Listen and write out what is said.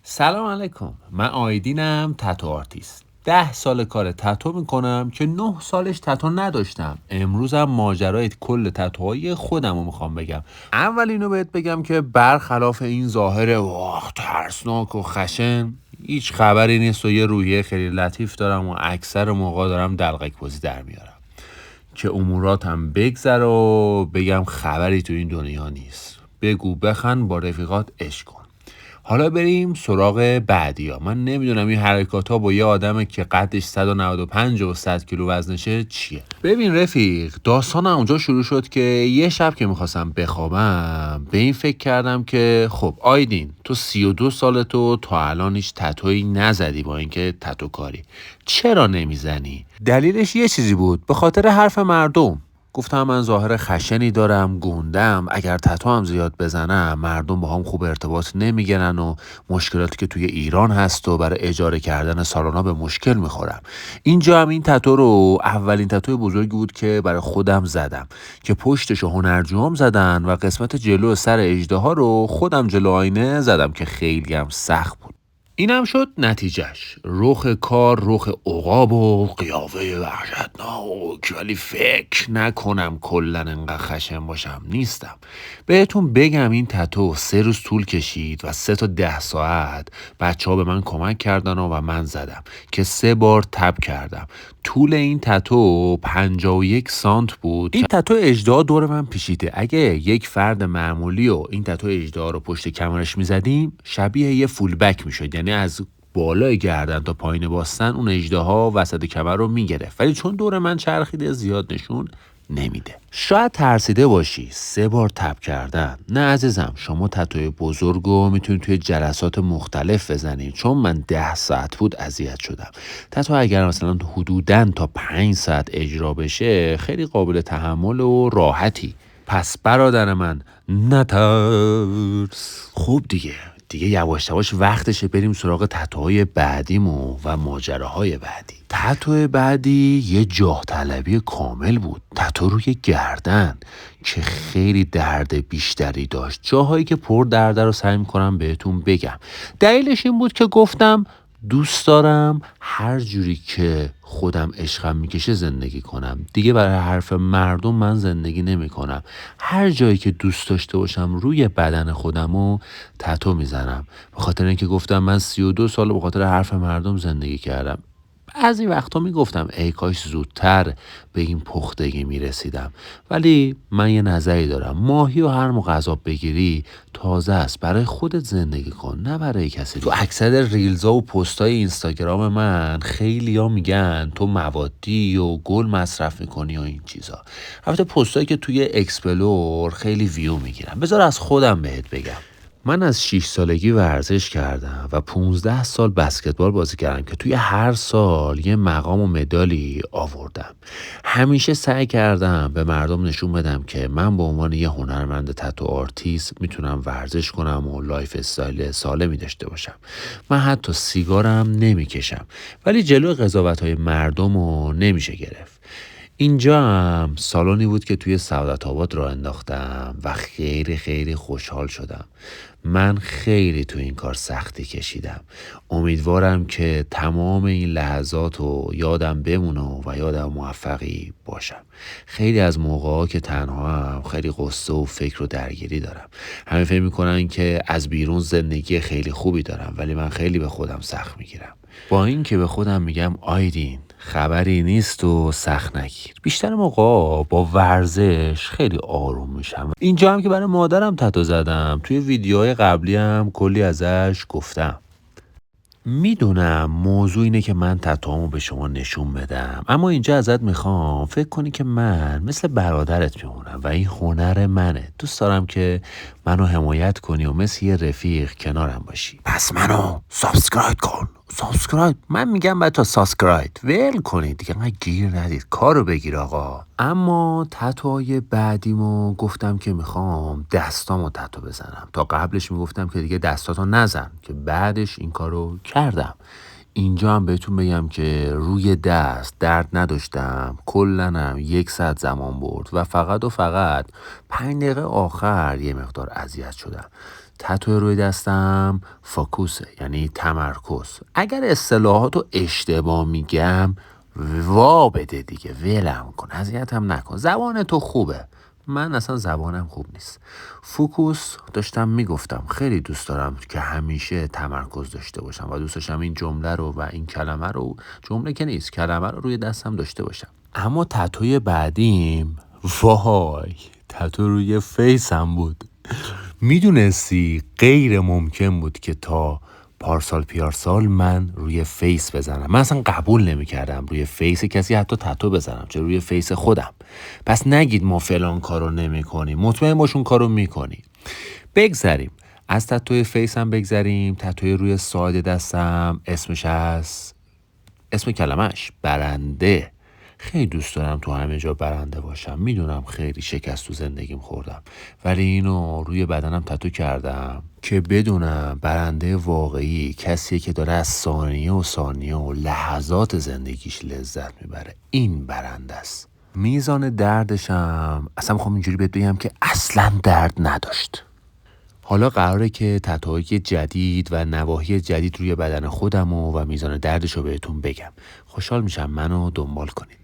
سلام علیکم، من آیدینم، تتو آرتیست. 10 سال کار تتو میکنم که 9 سالش تتو نداشتم. امروزم ماجرای کل تتوهای خودم رو میخوام بگم. اول اینو بهت بگم که برخلاف این ظاهر ترسناک و خشن، هیچ خبری نیست و یه روحیه خیلی لطیف دارم و اکثر موقع دارم دلقک بازی در میارم که اموراتم بگذره و بگم خبری تو این دنیا نیست. بگو بخند، با رفیقات عشق کن. حالا بریم سراغ بعدی ها. من نمیدونم این حرکات ها با یه آدم که قدش 195 و 100 کیلو وزنشه چیه. ببین رفیق، داستان اونجا شروع شد که یه شب که میخواستم بخوابم به این فکر کردم که خب آیدین، تو 32 سالتو تا الان هیچ تتویی نزدی، با اینکه تتو کاری چرا نمیزنی؟ دلیلش یه چیزی بود، به خاطر حرف مردم. گفتم من ظاهر خشنی دارم، گوندم، اگر تتو هم زیاد بزنم مردم با هم خوب ارتباط نمیگیرن و مشکلاتی که توی ایران هست و برای اجاره کردن سالونا به مشکل میخورم. اینجا هم این تتو رو اولین تتوی بزرگی بود که برای خودم زدم که پشتش هنرجوام زدن و قسمت جلو سر اژدها رو خودم جلو آینه زدم که خیلی هم سخت بود. اینم شد نتیجهش، رخ کار رخ عقاب و قیافه وحشتناک، ولی فکر نکنم کلن انقدر خشن باشم، نیستم. بهتون بگم این تتو 3 روز طول کشید و 3 تا 10 ساعت بچه ها به من کمک کردن و من زدم که 3 بار تب کردم. طول این تتو 51 سانت بود. این تتو اژدها دور من پیچیده. اگه یک فرد معمولی و این تتو اژدها رو پشت کمرش میزدیم شبیه یه فول بک میشد، یعنی از بالای گردن تا پایین باستن اون اژدها وسط کمر رو میگرفت، ولی چون دور من چرخیده زیاد نشون نمیده. شاید ترسیده باشی 3 بار تب کردن. نه عزیزم، شما تتوی بزرگو میتونید توی جلسات مختلف بزنید. چون من 10 ساعت بود اذیت شدم. تتو اگر مثلا حدوداً تا 5 ساعت اجرا بشه خیلی قابل تحمل و راحتی. پس برادر من نترس. خوب دیگه یواش یواش وقتشه بریم سراغ تتوهای بعدیمو و ماجراهای بعدی. تتو بعدی یه جاه طلبی کامل بود. تتو روی گردن که خیلی درد بیشتری داشت. جاهایی که پر درده رو سعی میکنم بهتون بگم. دلیلش این بود که گفتم دوست دارم هر جوری که خودم عشقم میکشه زندگی کنم. دیگه برای حرف مردم من زندگی نمی کنم. هر جایی که دوست داشته باشم روی بدن خودمو تتو میزنم. به خاطر اینکه گفتم من 32 سال به خاطر حرف مردم زندگی کردم. بعضی وقتا میگفتم ای کاش زودتر به این پختگی میرسیدم، ولی من یه نظری دارم. ماهی و هر موقع غذا بگیری تازه است. برای خودت زندگی کن، نه برای کسی دیگه. تو اکثر ریلزا و پستای اینستاگرام من خیلیا میگن تو موادی و گل مصرف میکنی و این چیزا. البته پستایی که توی اکسپلور خیلی ویو میگیرن. بذار از خودم بهت بگم. من از 6 سالگی ورزش کردم و 15 سال بسکتبال بازی کردم که توی هر سال یه مقام و مدالی آوردم. همیشه سعی کردم به مردم نشون بدم که من به عنوان یه هنرمند تتو آرتیست میتونم ورزش کنم و لایف استایل سالمی داشته باشم. من حتی سیگارم نمیکشم، ولی جلو قضاوت‌های مردم رو نمیشه گرفت. اینجا هم سالونی بود که توی سعادت آباد راه انداختم و خیلی خیلی خوشحال شدم. من خیلی تو این کار سختی کشیدم. امیدوارم که تمام این لحظات رو یادم بمونه و یادم موفقی باشم. خیلی از موقعا که تنها هم خیلی قصه و فکر و درگیری دارم. همه فکر میکنن که از بیرون زندگی خیلی خوبی دارم، ولی من خیلی به خودم سخت میگیرم. با این که به خودم میگم آیدین خبری نیست و سخت نگیر. بیشتر موقع با ورزش خیلی آروم میشم. اینجا هم که برای مادرم تتو زدم. توی ویدیوهای قبلی هم کلی ازش گفتم. میدونم موضوع اینه که من تتوامو به شما نشون بدم، اما اینجا ازت میخوام فکر کنی که من مثل برادرت میمونم و این هنر منه. دوست دارم که منو حمایت کنی و مثل یه رفیق کنارم باشی. پس منو سابسکرایب کن. سابسکرایب؟ من میگم باید تا سابسکرایب ول کنید دیگه، من گیر ندید، کارو بگیر آقا. اما تتوهای بعدیمو گفتم که میخوام دستامو تتو بزنم. تا قبلش میگفتم که دیگه دستاتو نزن، که بعدش این کارو کردم. اینجا هم بهتون بگم که روی دست درد نداشتم. کلنم 1 ساعت زمان برد و فقط 5 دقیقه آخر یه مقدار اذیت شدم. تتو روی دستم فوکوسه، یعنی تمرکز. اگر اصطلاحاتو اشتباه میگم وا بده دیگه، ولم کن، اذیتم نکن. زبان تو خوبه، من اصلا زبانم خوب نیست. فوکوس داشتم میگفتم خیلی دوست دارم که همیشه تمرکز داشته باشم و دوست داشتم این جمله رو و این کلمه رو، جمله که نیست، کلمه رو روی دستم داشته باشم. اما تتوی بعدیم، وای، تتو روی فیسم بود. میدونستی غیر ممکن بود که تا پارسال من روی فیس بزنم. من اصلا قبول نمی کردم روی فیس کسی حتی تتو بزنم، چه روی فیس خودم. پس نگید ما فلان کارو نمی کنیم، مطمئن باش اون کارو می کنی. بگذریم از تتوی فیسم، بگذریم تتوی روی ساعد دستم، اسمش هست، اسم کلمش برنده. خیلی دوست دارم تو همه جا برنده باشم. میدونم خیلی شکست تو زندگیم خوردم، ولی اینو روی بدنم تتو کردم که بدونم برنده واقعی کسیه که داره از ثانیه و لحظات زندگیش لذت میبره. این برنده است. میزان دردشم اصلا میخوام اینجوری بهت بگم که اصلا درد نداشت. حالا قراره که تتوهای جدید و نواحی جدید روی بدن خودم و میزان دردش رو بهتون بگم. خوشحال میشم منو دنبال کنید.